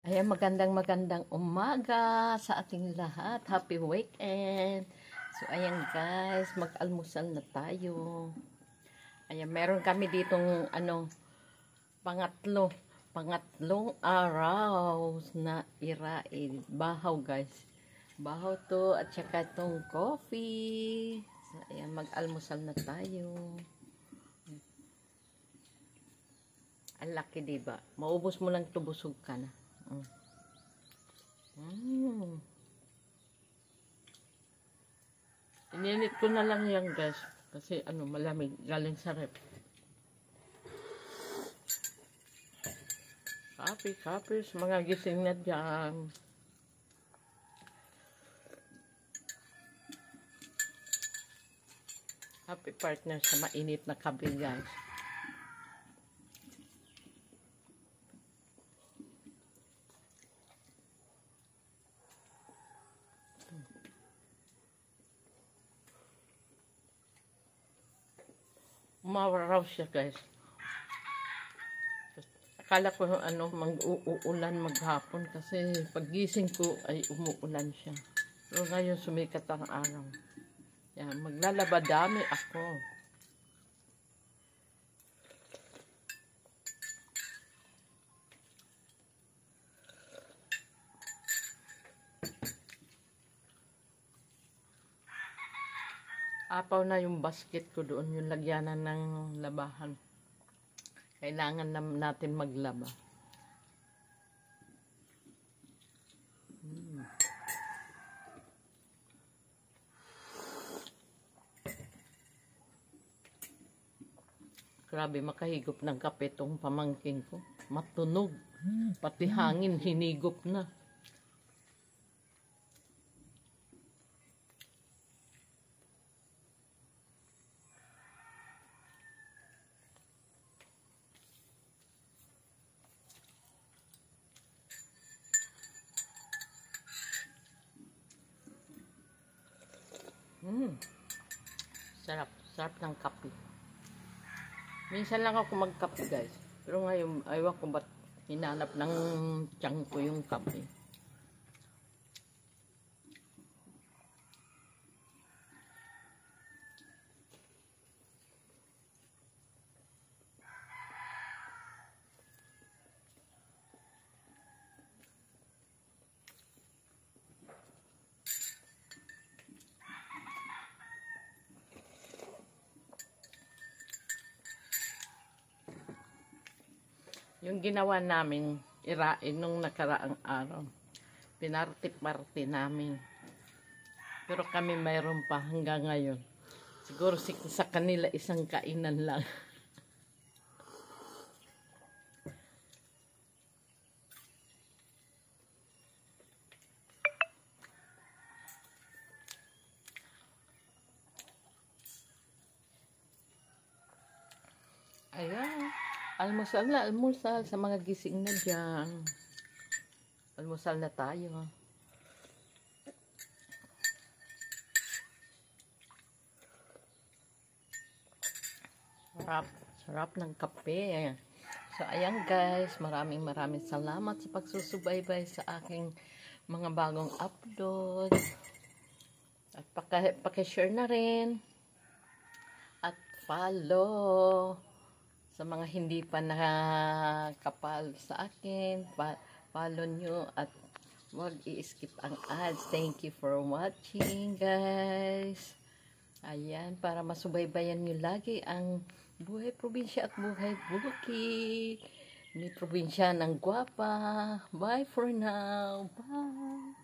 Ayan, magandang umaga sa ating lahat. Happy weekend. So, ayan guys, mag-almusal na tayo. Ayan, meron kami ditong pangatlong araw na irain. Bahaw guys. Bahaw to at saka itong coffee. So, ayan, mag-almusal na tayo. Ang laki, diba? Maubos mo lang ito, busog ka na. Ininit ko na lang yan guys. Kasi malamig. Galing sa rep. Kape sa mga gising na dyan. Happy partner sa mainit na kape guys. Umawaraw siya guys. Akala ko mag-uulan maghapon kasi paggising ko ay umuulan siya. Pero ngayon sumikat ang araw. Yan, maglalaba dami ako. Apaw na yung basket ko doon, yung lagyanan ng labahan. Kailangan natin maglaba. Grabe, makahigop ng kape tong pamangkin ko. Matunog. Pati hangin, hinigop na. Sarap ng kape. Minsan lang ako magkape guys. Pero ngayon, ayaw ko ba't hinanap ng tiyan ko yung kape. Yung ginawa namin irain nung nakaraang araw. Pinarte-parte namin. Pero kami mayroon pa hanggang ngayon. Siguro sa kanila isang kainan lang. Ayan. Almusal sa mga gising na dyan. Almusal na tayo. Sarap ng kape. So, ayan guys, maraming salamat sa pagsusubaybay sa aking mga bagong upload. At paki-share na rin. At follow. Sa mga hindi pa nakapal sa akin, follow nyo at huwag i-skip ang ads. Thank you for watching, guys. Ayan, para masubaybayan nyo lagi ang buhay probinsya at buhay bukid. Ni probinsya ng Guapa. Bye for now. Bye.